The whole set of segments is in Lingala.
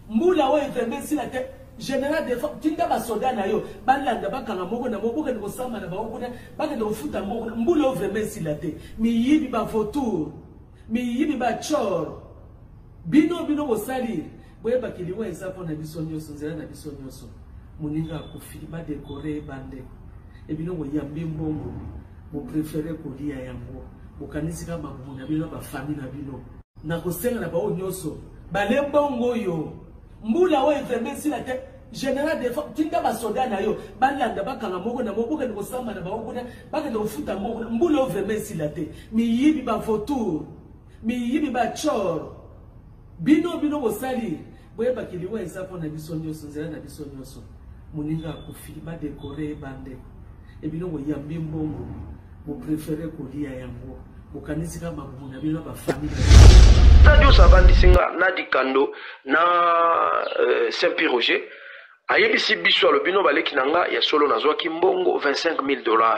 Mbula wa intervention la tête général de tinda ba soda na yo balanda bakanga moko na moko ko sama na ba okuna baka do futa moko mbula vraiment si la tête mi yibi ba vautour mi yibi ba chor bino ko salir boye bakili wa ezapo na bisonyo sonzela na bisonyo so muninga ko fili ba décorer bande e bino ko yambi mbongo mo préférer ko lia yango mo kanisi kama muna bino ba famille na bino na ko senga na ba onyoso bale mbongo yo mbula wa intervention la tête général de tinda ba soda na yo balanda bakanga moko na moko ko sama na ba okuna baka do futa moko mbula vraiment si la tête mi yibi ba vautour mi yibi ba chor bino ko salir boye bakili wa ezapo na bisonyo sonzela na bisonyo so muninga ko fili ba décorer bande e bino ko yambi mbongo mo préférer ko lia yango mukanisi kama muna bino ba famille Radio Savandisinga na Dikando na Saint-Pierre-Roger ayebisi biso le bino baleki nanga ya solo nazwa kimbongo $25,000.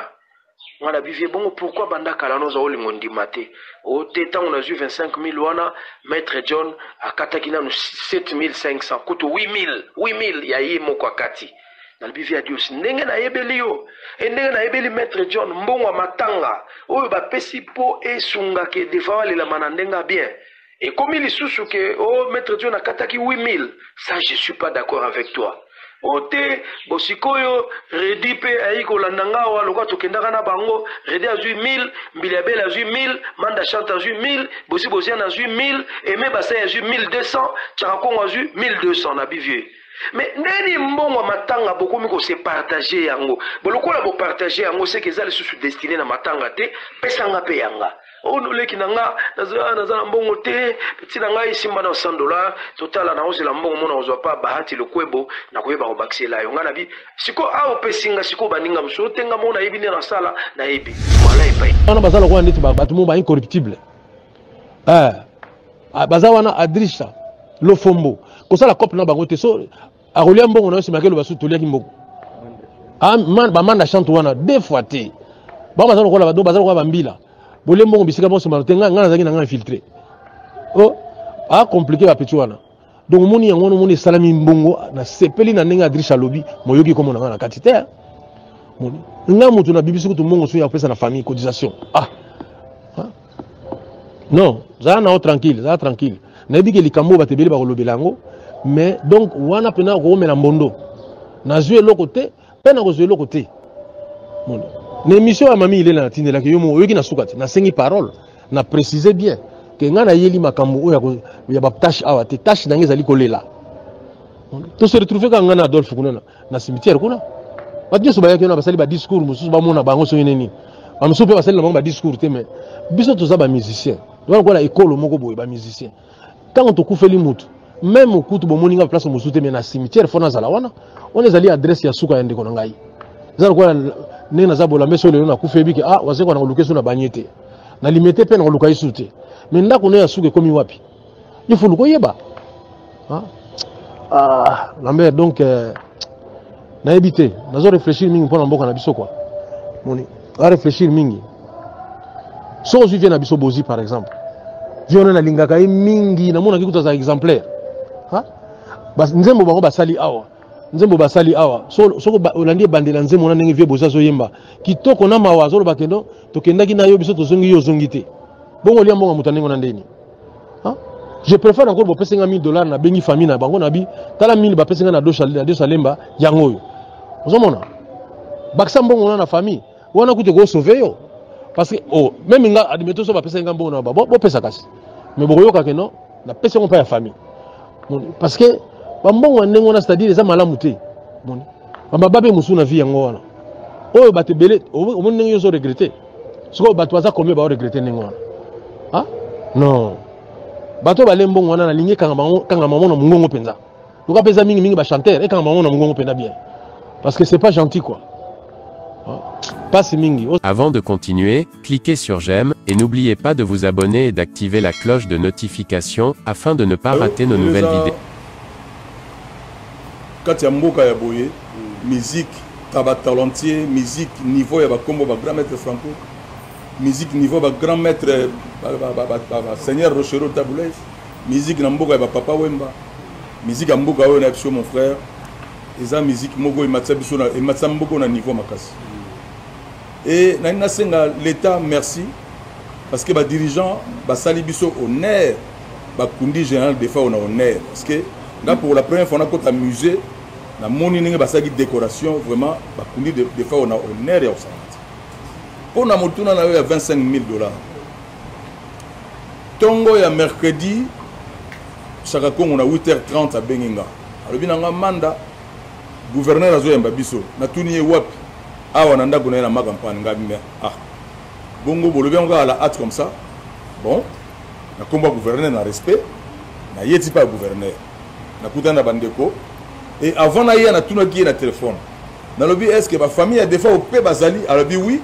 Ngala bivie bongo pourquoi banda kala noza olingo ndimate o teta on a eu 25,000 wana maître John akata kina 7,500 kuto 8,000 ya yemo kwa kati na bivie adios ndenge na yebeli yo ndenge na yebeli maître John mbongo matanga oyo ba pesi po esunga ke defa wale la manandenga bien. Et comme il est sous que oh maître Dieu n'a kataki 8,000, ça je suis pas d'accord avec toi. Ote bosikoyo redi pe aiko landanga wa lokwa tokendaka na bango redi a 8,000, Mbilabel a 8,000, Manda Chante a 8,000, Bosi a 8,000 et même Basay a 1,200, Tcharakongo a 1,200 na bivier. Mais neni mbongo matanga beaucoup miko se partager yango. Boloko la bo partager yango c'est que ça les sous destiné na matanga te pesanga pe yanga. Ono leki nanga nazana mbongo te petit nanga isimba na $100 total na ose la mbongo mona ozwa pa bahati lokwebo na koyeba ko baxela yo ngana bi siko a opesinga siko baninga mso tenga mona yebi na sala na yebi wala epai ona bazala ko nditi batu mo ba incorruptible baza wana adrisha lofombo ko sala couple na bango te so a rolia mbongo na simake lo basu tolia kimboko man ba Manda Chante wana deux fois te ba bazala ko la ba bazala ko ba mbila bolembo bisika bon sema tenga ngana zaki nga infiltré oh a compliqué ba petit wana donc moni yango moni salami mbongo na sepeli na nenga adrisha lobi moyoki komo na ngana katite moni nga mutu na bibisu kutu mbongo so ya pesa na famille cotisation non za na tranquille na biki likambo batebeli ba kolobela ngo mais donc wana pena ko mena mbondo na zwe lokote pena ko zwe lokote moni l'émission à Mami il est là tine la que yo mo yoki na sukati na sengi parole na préciser bien que ngana yeli makambo oya ya ba tâche awa te tâche nange zali kolela to se retrouver ka ngana Adolphe kuna na cimetière kuna ba dio so ba yakena ba sali ba discours mususu ba mona bango so yeneni ba mususu pe ba sali na bango ba discours te mais biso to za ba musicien donc voilà école moko boy ba musicien quand on te koufeli mutu même okutu bo moninga place mususu te mais na cimetière fona zala wana on les ali adresse ya suka yende kona ngai zala kwa nena zabola meso le na kufebi ke wazeko na kulukeso na banyete na limité pe na kuluka isute mais ndako ne yasuke komi wapi il ko yeba Lambert donc na éviter nazo réfléchir mingi pour mboka na biso quoi moni a réfléchir mingi so je viens na biso bozi par exemple viona na lingaka mingi na mona kikuta za exemplaire bas nzembo bango basali awa nzembo basali awa soko olandi bandela nzembo na ndenge vie boza zo yemba kitoko na mawa zo bakendo tokendaki na yo biso tozongi yo zongite bongo lia mbonga mutanengo na ndeni je préfère encore bopesenga $1,000 na bengi famille na bango na bi tala 1000 bapesenga na do salemba yango yo ozomona baksa mbongo na famille wana kute ko sauver yo parce que même nga admeto so bapesenga mbongo na bo pesa kasi mais boyoka ke non na pesa ko pa ya famille parce que bambongo ndenge wana c'est-à-dire eza malamu te moni bababe musu na vie yango wana oyo batebele o ndenge yo so regretter siko bato baza combien ba regretter ndenge wana non bato balembongo wana na lingi kanga maman na mungongo penza luka pesa mingi ba chanteur et kanga maman na mungongo penza bien parce que c'est pas gentil quoi Passe mingi. Avant de continuer, cliquez sur j'aime et n'oubliez pas de vous abonner et d'activer la cloche de notification afin de ne pas rater nos nouvelles vidéos. Quand ya mboka ya boye, musique, taba talentier, musique niveau ya ba kombo ba grand maître Franco, musique niveau ba grand maître Seigneur Rochero Taboulès, musique na mboka ya ba Papa Wemba, musique ya mboka oyo na biso mon frère, eza musique moko imatsa biso na imatsa mboko na niveau makasi. Et na senga l'état merci parce que ba dirigeant ba sali biso honneur, ba kundi général des fois on a honneur parce que là pour la première fois on a côté musée na moni ninge basaki décoration vraiment ba kundi des fois on a honneur ya osala. Pour na motuna na yo ya $25 000. Tongo ya mercredi chaka kongo na 8h30 à Benginga. Alobi nanga manda gouverneur azo yamba biso na tuniye wapi awa na ndako na magampane ngabi ah bongo bolobi nga ala hâte comme ça bon na komba gouverneur na respect na yeti pas gouverneur na kutana bandeko et avant na ya na tuna ki na téléphone na lobi est-ce que ba famille a des fois au pe bazali alobi oui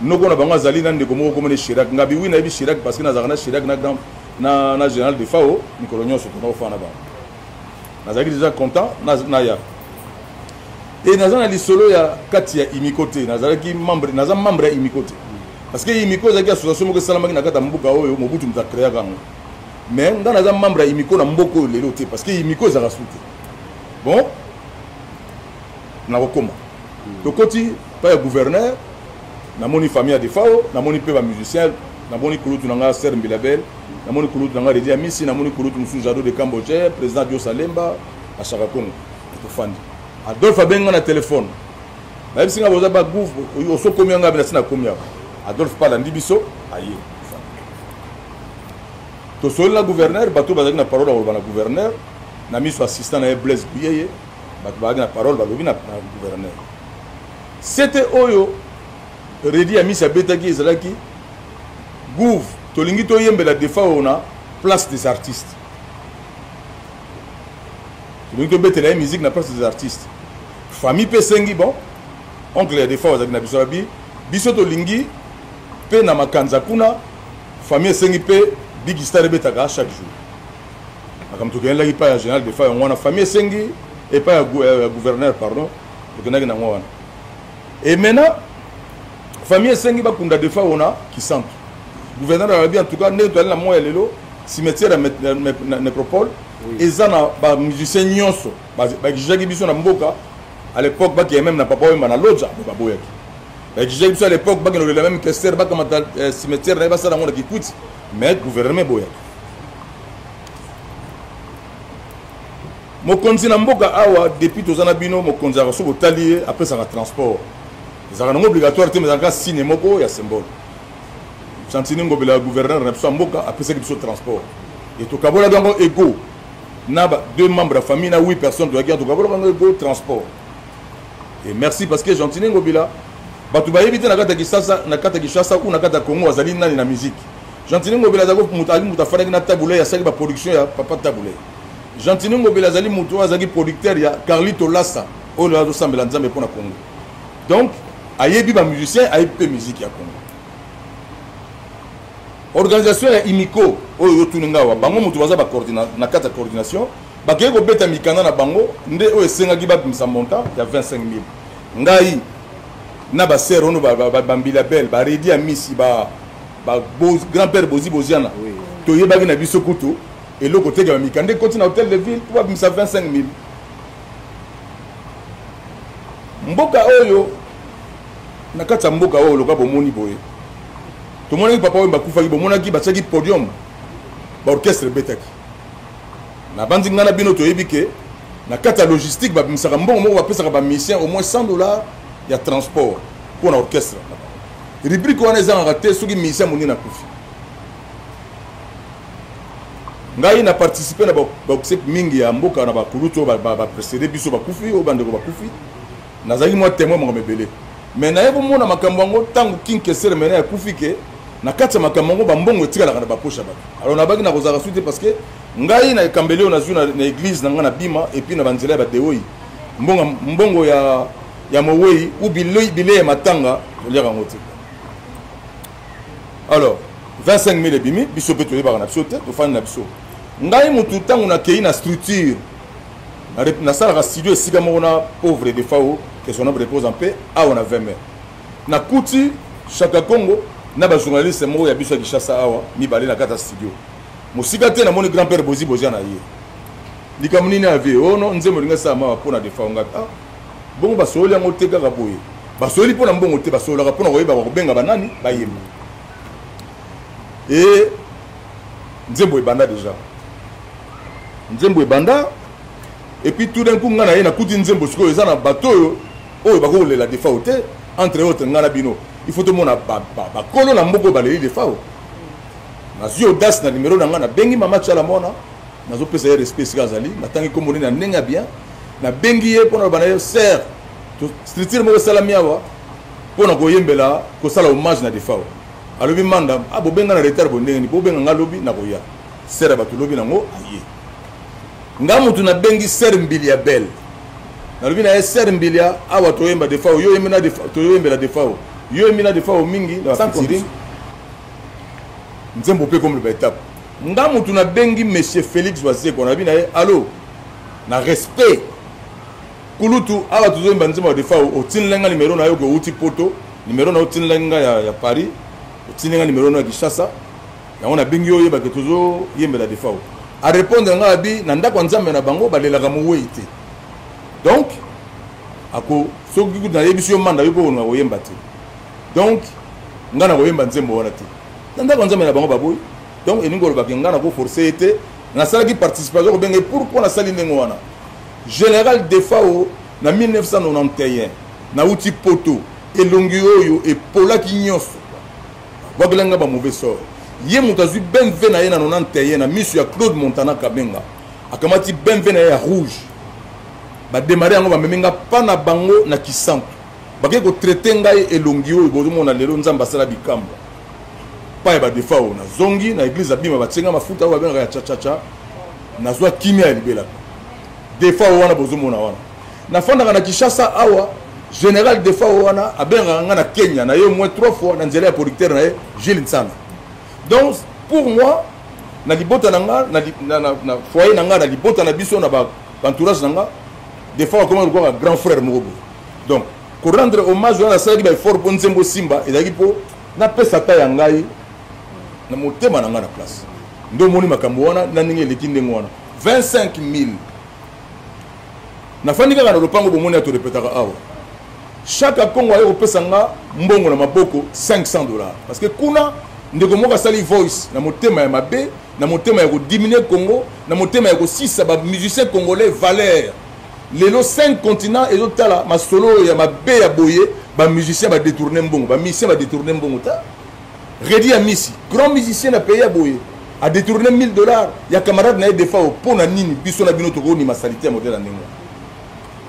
noko na bango azali na ndeko moko comme ne Chirac ngabi oui na bi Chirac parce que na zakana Chirac na grand na général de FAO Nicolas Nyonso to na ofana ba na zaki déjà content na ya. Et nous avons solo ya kati ya imikote nazalaki membre naza membre ya imikote parce que imiko zaki association moko salama na kata mbuka oyo mobutu mta créer kango mais nga naza membre ya imiko na mboko lelo te parce que imiko za rasute bon na kokoma to koti pa ya gouverneur na moni famille de FAO na moni pe ba musicien na moni kulutu nga Ser Mbilabel na moni kulutu nga Redi Amisi na moni kulutu Moussou Jado de Cambodge président Dio Salemba à Chaka Kongo to fandi Adolphe abenga na téléphone. Na bisinga boza ba gouf oso komia nga bina sina komia. Adolphe pala ndibiso aye. To sol la gouverneur bato bazaki na parole au bana gouverneur na miso assistant na Blaise Buyeye bato bazaki na parole balobi na gouverneur. C'était oyo Redi Amisi abetaki ezalaki gouf to lingi to yembe la defa ona place des artistes. Donc on bête la musique na place des artistes. Famille Pesengi bon oncle ya des fois na biso abi biso to lingi pe na makanza kuna famille Sengi pe big star betaka chaque jour. Comme to gagner la pas général des fois on a famille Sengi et pas gouverneur pardon donc na ngwana. Et maintenant famille Sengi ba kunda des fois on a qui sent gouverneur a bien en tout cas ne to la moya lelo cimetière na nécropole. Et ça na ba musicien nyonso ba jagi biso na mboka à l'époque ba qui même na papa wemba na loja ba boyaki ba jagi biso à l'époque ba qui la même question ba comme cimetière na ba ça na ngona kikuti mais gouvernement boyaki mo konzi na mboka awa depuis tozana bino mo konzi a so botalier après ça na transport ça na obligatoire te mais en cas cinéma ko ya symbole santini ngobela gouverneur na biso mboka après ça biso transport et to kabola dango ego na deux membres de la famille, na 8 personnes de la guerre, donc on transport. Et merci parce que Gentini Ngobila, batu ba éviter na kata Kinshasa ou na kata Congo azali nani na musique. Gentini Ngobila zago mutali mutafana na tabule ya sali ba production ya papa tabule. Gentini Ngobila azali mutu azali producteur ya Carlito Lassa au la sambela nzambe pona Congo. Donc ayebi ba musicien ayebi musique ya Congo. Organisation ya imiko oyo tuningawa bango mutu baza ba coordination na kata coordination bakeye ko beta mikanda na bango nde oyo esenga ki ba bimisa montant ya 25 000 ngai na ba sœur ono ba Mbilabel ba Redi Amisi ba grand-père Boziana to yebaki na biso kutu eloko tega ba mikanda koti na hôtel de ville pour ba bimisa 25 000 mboka oyo na kata mboka oyo loka bomoni boye. Tout le monde papa Wemba kufaki bomonaki bataki podium ba orchestre betaki na bandi ngana bino to yebike na kata logistique ba bimisaka mbongo moko bapesaka ba musicien au moins $100 ya transport pour na orchestre rubrique wana eza ngate soki musicien moni na kufi ngai na participer na ba mingi ya mboka na ba kuluto ba précédé biso ba kufi o bandeko ba kufi nazaki moi témoin mo mebele mais na yebo mona makambo ngo tangu kinkesere mena ya kufi ke na kati makambo ngo bambongo etikala na ba poche ba alors na baki na kozaka suite parce que ngai na kambeleo na zuna na église na ngana bima et puis na banzela ba deoi mbongo ya ya mowei ou bilei matanga toliaka yango te. Alors 25 000 ebimi biso mpe toyebaka na biso te tofandi na biso. Ngai mutu ntango nakei na structure nasalaka studio esika moko na pauvre de fao que son nombre repose en paix awa na 20 mai nakuti Chaka Congo na bajournaliste moko ya biso ya Kinshasa awa mibale na kati ya studio mosika te namoni grand-père Bozi na ye likambo nini avie ono nzembo olingi esala mawa mpona de fao ngapi bongo basoli yango te kaka boye basoli mpona mbongo te basololaka mpona koyebaka kobenga banani bayemba e nzembo ebanda déjà nzembo ebanda et puis tout d'un coup ngana ye nakuti nzembo sikoyo eza na bato oyo bakokolela de fao te entre autres ngana bino il faut tomona bakolo na mboko baleli de fao nazwi audace na numéro na nga nabengi mama Tchala mona nazopesa ye respect sika azali natangi kombo nini na ndenge ya bien nabengi ye mpona lobana ye ser structure moko esalami awa mpona koyembela kosala hommage na de fao alobi manda bobenga na retard bondengeni bobenga nga lobi nakoya ser ya bato lobi nango aye nga mutu nabengi ser mbili ya belle nalobi na ye ser mbili ya awa toyemba de fao yo toyembela de fao yo yembi na de fao mingi na bafitiri nzembo mpe comme le baétape nga mutu nabengi monsieur Félix Waseko nalobi na ye allo na respect kulutu awa tozoyemba nzembo ya de fao otindelenga nimero na yo ko uti poto nimero na otindelenga ya Paris otindelenga nimero na Kinshasa yango nabengi yo yebake tozoyembela de fao a répondre nga abi na ndako nzambe na bango balelaka mowei te donc ako soki na yebisi yo manda yo mpo na koyemba te donc nga na koyemba nzembo wana te na ndako nzambe na bango baboyi donc eningi olobaki nga na koforce ete nasalaki participation kobenge pourquoi nasali ndenge wana général de fao na 1991 nauti poto elongi oyo epolaki nyonso wakelanga ba mauvais sort ye moto azwi benve na ye na 91 na miso ya Claude Montana Kabenga akamati benve na ye ya rouge bademare yango bamemenga pa na bango na Kisantu bake kotraite ngai elongi oyo bozomona lelo nzambe asala bikambo pa ya badefao na zongi na église abima batyenga mafuta oyo babengaka ya chachacha nazwa kimia ya libelaka defao wana bozomona wana nafandaka na Kinshasa awa général defao wana abengaka nga na Kenya na ye moins 3 fois na nzela ya producteur na ye Gilles Nsana. Donc pour moi na libota nanga na foyer nanga na libota na biso na ba entourage nanga des fois comme un grand frère mobo. Donc pour rendre hommage à la salle ba fort pour nzembo simba et daki po na pesa ta ya ngai na motema nanga na place ndo moni makambo wana na ninge lekinde ngwana 25000 na fandika na lopango bomoni ato repetaka awa chaque Congo ayo pesa nga mbongo na maboko $500 parce que kuna ndeko moka sali voice na motema ya mabe na motema ya ko diminuer Congo na motema ya ko sisa ba musicien congolais valeur lelo 5 continents et tala ma solo ya mabe ya boye ba musicien ba détourner mbongo ba musicien ba détourner mbongo ta Redi Amisi grand musicien na pays ya boye a détourné $1000 ya camarade na des fois pour na nini biso na bino to ko ni masalite modèle ndenge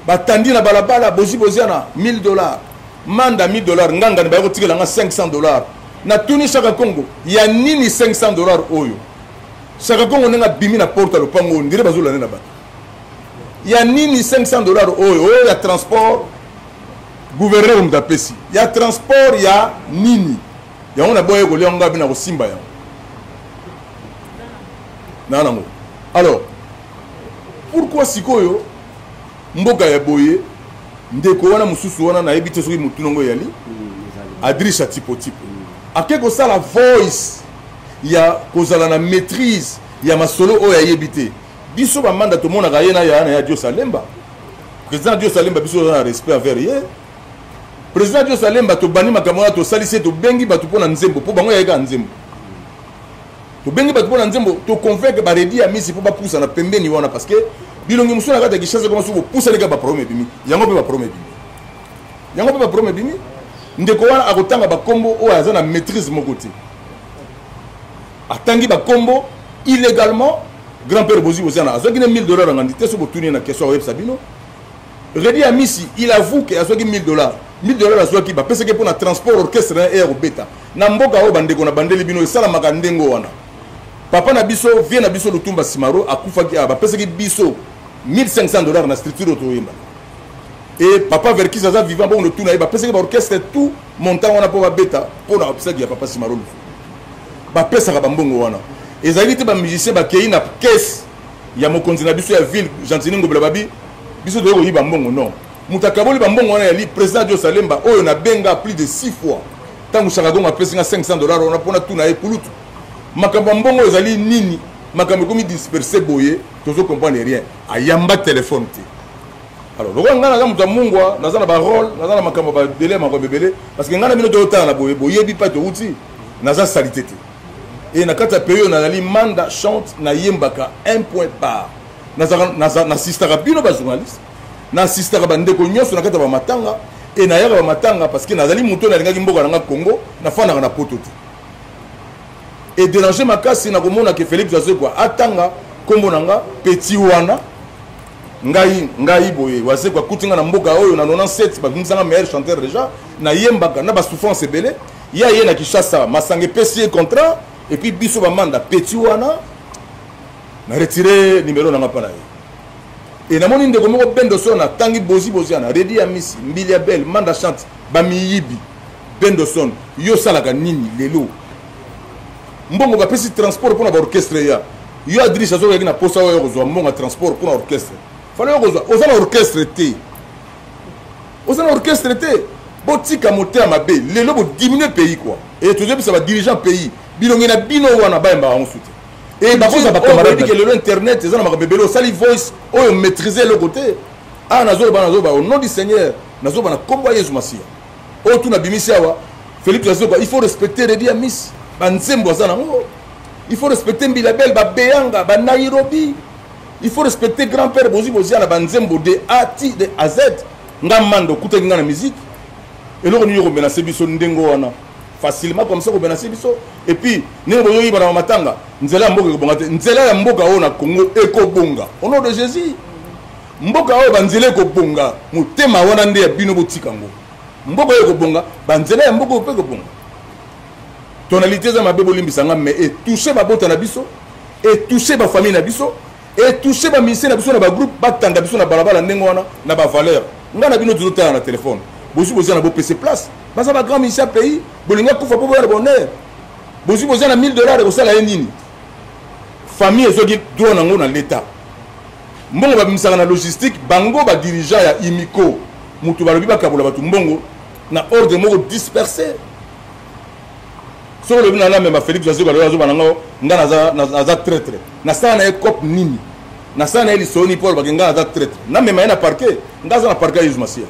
batandi na balabala boziana $1000 manda $1000 nganga ni ba ko tikela nga $500 na tuni Chaka Congo ya nini $500 oyo Chaka Congo nenga bimi na porte lo pango ndire bazula nena ba ya nini $500 oyo ya transport gouverneur mtapesi ya transport ya nini ya on a boye ko leonga bina ko simba ya nanango. Alors pourquoi sikoyo mboka ya boye ndeko wana mususu wana na ebite soki mutunongo yali adrisha tipo akeko sala voice ya kozala na maîtrise ya masolo oyo ayebite biso ba manda to mona kayena ya Dio Salemba président Dio Salemba biso na respect envers ye président Dio Salemba to bani makamwa to salise to bengi batu pona nzembo po bango yeka nzembo to bengi batu pona nzembo to convaincre ba Redi Amisi po ba poussa na pembeni wana parce que bilongi musuna kata kishaza koma subo poussa leka ba premier bimi yango pe ba premier bimi ndeko wana akotanga ba kombo o aza na maîtrise mokoti atangi ba kombo illégalement grand-père Bozi Ozana azoki na $1000 ngandi te so botuni na question web sabino Redi Amisi il avoue que azoki $1000 azoki ba pesa ke pour na transport orchestre na air beta na mboka o bandeko na bandeli bino esala makandengo wana papa na biso vient na biso Lutumba Simaro akufaki ba pesa ke biso $1500 na structure to yemba et papa vers qui ça vivant bon le tout naïba parce que l'orchestre tout montant on a pas bêta pour la obsèque ya papa Simarolo ba pesa ka bambongo wana ezali te ba musicien ba kei na caisse ya mokonzi na biso ya ville Gentini Ngobela babi biso to yi bambongo non mutakaboli bambongo wana ya li président de Salemba oyo na benga plus de 6 fois tangu Sakagonga pesa $500 on a pona tout na epulutu makambo mbongo ezali nini makambo komi disperser boye tozo comprendre rien ayamba téléphone te. Alors, le roi ngana za muta mungwa naza na ba rôle naza na makambo ba belé mako bebele parce que ngana bino to tana boye boye bi pa to uti naza salité te. Et na kata période na li manda chante na yembaka un point par. Na sistara bino ba journaliste. Na sistara ba ndeko nyoso na kata ba matanga et na yaka ba matanga parce que nazali muto na lingaki mboka na Congo na fana na poto te. Et déranger makasi na komona ke Philippe José quoi atanga kombo nanga petit wana ngai boye wase kwa kutinga na mboka oyo na 97 ba kumsanga meilleur chanteur déjà na yembaka na ba souffrance ebele ya ye na Kishasa masange pesi contrat et puis biso ba manda petit wana na retirer numéro na ngapa na ye et na moni ndeko moko bendo sona tangi bozi ana Redi ya Miss Mbilia Belle manda chante ba miyibi bendo son yo salaka nini lelo mbongo ba pesi transport pour na orchestre ya yo adresse azo na posa oyo kozwa mbongo transport pour na orchestre fallait oza na orchestre te oza na orchestre te botika moteur mabe lelo bo diminuer pays quoi et tout ça va dirigeant pays bilongi na bino wana ba mba on soute et ba koza ba camarade que lelo internet eza na makabebelo sali voice oyo maîtriser le côté ah nazo ba au nom du Seigneur nazo ba na kombo Yesu Masia o tu na bimisi awa Philippe José il faut respecter Redi ya Miss ba nzembo za nango il faut respecter Mbilia Belle ba Beyanga ba Nairobi. Il faut respecter grand-père Bozi à la banzembo de A de à Z. Ngamando kuta ngana musique. Et là on y remenacer biso ndengo wana. Facilement comme ça ko menacer biso. Et puis ne boyo yi bana matanga. Nzela mboka ko bonga te. Nzela ya mboka ona Congo eko bonga. Au nom de Jésus. Mboka o banzele ko bonga. Mutema wana nde ya bino botika ngo. Mboka eko bonga, banzela ya mboka ko bonga. Tonalité za mabebo limbisanga mais et toucher ba bota na biso et toucher ba famille na biso. Et toucher ba mission na biso na ba groupe batanda biso na balabala ndengo wana na ba valeur ngana bino tozotala na téléphone bozi na bo PC place basa ba grand mission pays bolinga kufa po ba bonheur bozi na $1000 ko sala nini famille ezoki droit nango na l'état mbongo ba misaka na logistique bango ba dirigeant ya Imiko mutu balobi ba kabula batu mbongo na ordre moko dispersé so le bina na même Philippe José balozo banango ngana za traître na sana e cop nini na sana eli soni Paul bagenga za traître na même na parquet ngaza na parquet Yesu Masia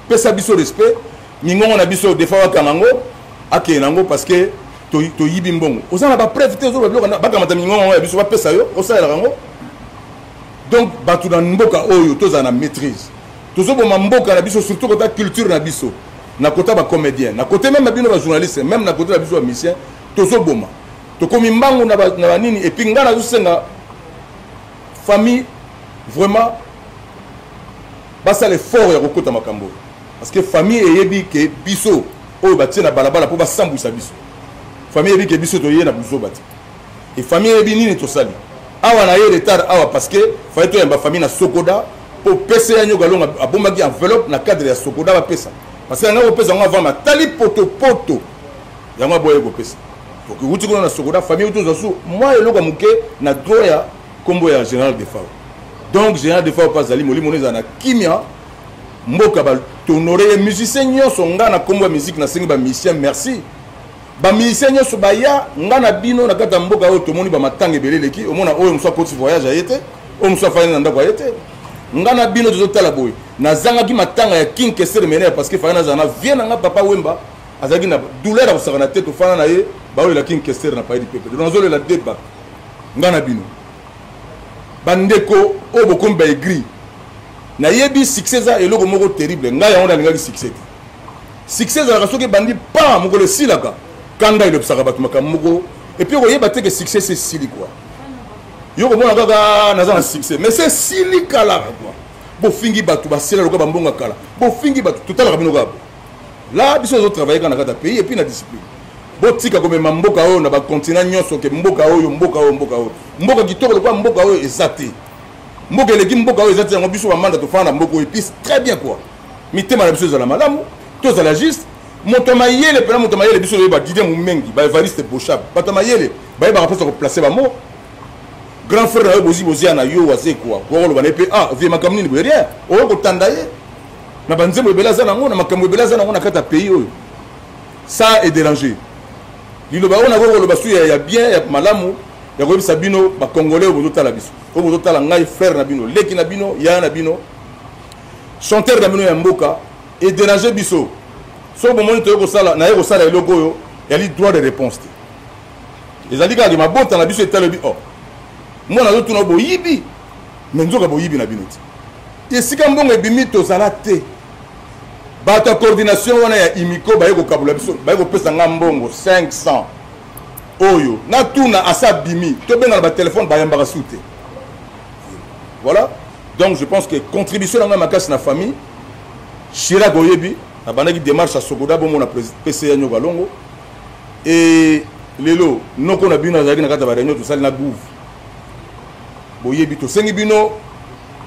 pesa biso respect ningongo na biso defa wa kanango ake nango parce que to yibi mbongo ozana ba preuve te zo ba bloka ba kamata ningongo ya biso ba pesa yo osala rango donc batu na mboka oyo toza na maîtrise tozo bo mboka na biso surtout kota culture na biso na kota ba comédien na côté même bino ba journaliste même na côté na biso ba musicien tozo boma to komi mbangu na ba nini et puis ngana zusenga famille vraiment basa le fort ya kokota makambo parce que famille eyebi ke biso oyo batie na balabala po basambwisa biso famille eyebi ke biso toye na biso bati et famille eyebi nini tosali awa na ye retard awa parce que fallait to yamba famille na Sokoda po pesa ya nyoka longa abomaki enveloppe na cadre ya Sokoda ba pesa parce que nga pesa nga vama tali poto yango boye ko pesa donc uti ko na Sokoda famille to zasu moi eloka muke na droit ya kombo ya général de Fao donc général de Fao pas ali molimo neza na kimia mboka ba honorer musicien nyonso nga na kombo ya musique na sengi ba musicien merci ba musicien nyonso ba ya nga na bino na kata mboka oyo tomoni ba matanga beleleki omona oyo mso petit voyage ayete oyo mso fanya na ndako ayete nga na bino tozotala boy na zanga ki matanga ya King Kessler mener parce que fanya na vient nga papa Wemba azaki na douleur à osaka na tête fana na ye ba oyo la King Kessler na pays du peuple donc zolo la débat nga na bino bandeko oyo bokomba aigri na yebi succès za eloko moko terrible nga ya onda linga succès succès za kasoki bandi pa moko le silaka kanda ile bisaka batu makamoko et puis oyeba te que succès c'est sili quoi yo ko mona kaka na za succès mais c'est sili kala quoi bo fingi batu ba sila loka bambonga kala bo fingi batu tutala kabino kabo là biso zo travailler kana kata pays et puis na discipline bo tika comme mboka oyo na ba continent nyonso ke mboka oyo mboka kitoko kwa mboka oyo ezate mboka eleki mboka oyo eza ti yango biso bamanda tofanda na mboka oyo episi très bien quoi mitema na biso ezala malamu tozala juste moto mayele mpena moto mayele biso oyeba Didier Mumengi baevariste boshab bato mayele bayebaka mposa koplace bamo grand frère na yo bozia na yo waze kwa kokoloba na ye mpe vie makambo nini boye rien oyo kotanda ye na banzembo ebele aza nango na makambo ebele aza nango na kati ya pays oyo ça est dérangé liloba oyo nako koloba su ya bien ya malamu ya koyebisa bino bakongolais oyo bozotala biso oyo bozotala ngai frère na bino leki na bino yaya na bino chanteur na bino ya mboka edérange biso so bomoni toye kosala naye kosala eloko oyo yali droit de réponse te ezali kaka mabota na biso etalobi mwana azotuna boyibi me nzoka boyibi na bino te esika mbongo ebimi tozala te bato ya coordination wana ya imiko baye kokabula biso baye kopesa nga mbongo 500 oyo natuna asa bimi tobenga na batelefone bayambaka su te voilà donc je pense que contribution na nga makasi na famille Chirac oyebi abandaki démarche à Sogoda bomona PCA nyoka longo et lelo noko na bino azalaki na kata ba réunion tosali na Bouve boyebi tosengi bino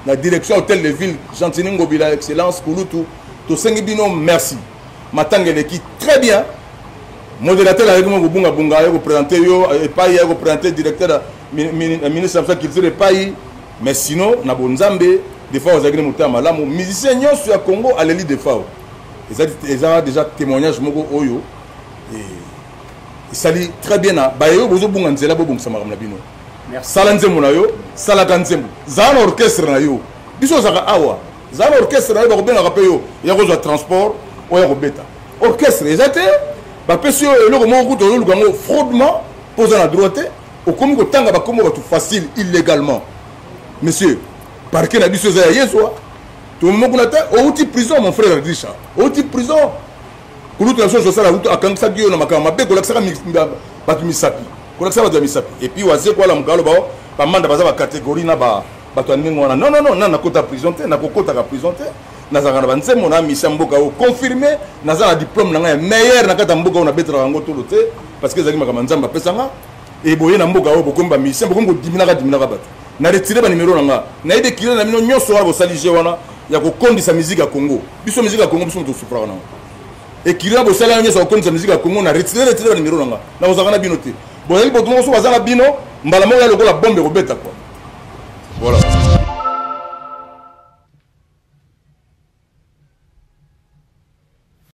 la direction hôtel de ville Gentini Ngobila excellence Kulutu tosengi bino merci matangeleki très bien modérateur avec moi bunga bunga yo présenter yo et pas yo présenter directeur ministre de la culture et pas mais sinon na bonzambe des fois ozagine mutama malamu musicien nyonso ya Congo aleli des fois ezali déjà témoignage moko oyo et sali très bien na bayo bozo bunga nzela bo bongisa makamna bino sala nzembo na yo sala ka nzembo zana orchestre na yo biso zaka awa zana orchestre na yo bakobenga ka pe yo ya kozwa transport oya kobeta orchestre ezate bapesi yo eloko moko kuta oluka ngo fraudement posa na droite okomi kotanga bakomo batu facile illégalement monsieur parquet na biso za ya yezwa to moko na ta outi prison mon frère Richard outi prison kulutu na so sala outi akangisa biyo na makama mabe kolakisaka batu misapi kolakisa batu misapi et puis waze kwa la mukalo ba manda baza ba catégorie na ba batu ndenge wana non na kota prison te na kokota ka prison te nazaka na banzemo na misa mboka o confirmer nazala diplôme na nga meilleur na kata mboka na betra yango tolo te parce que ezaki makama nzamba pesanga et boye na mboka o bokomba misa bokombo diminaka batu na retirer ba numéro na nga na ide kilo na mino nyonso wa bosalije wana ya kokondisa musique ya Congo biso musique ya Congo biso to souffra na et kilo bosala nyonso kokondisa musique ya Congo na retirer ba numéro na nga na ozaka na bino te boye botomo so bazana bino mbala mo ya lokola bombe ko beta quoi voilà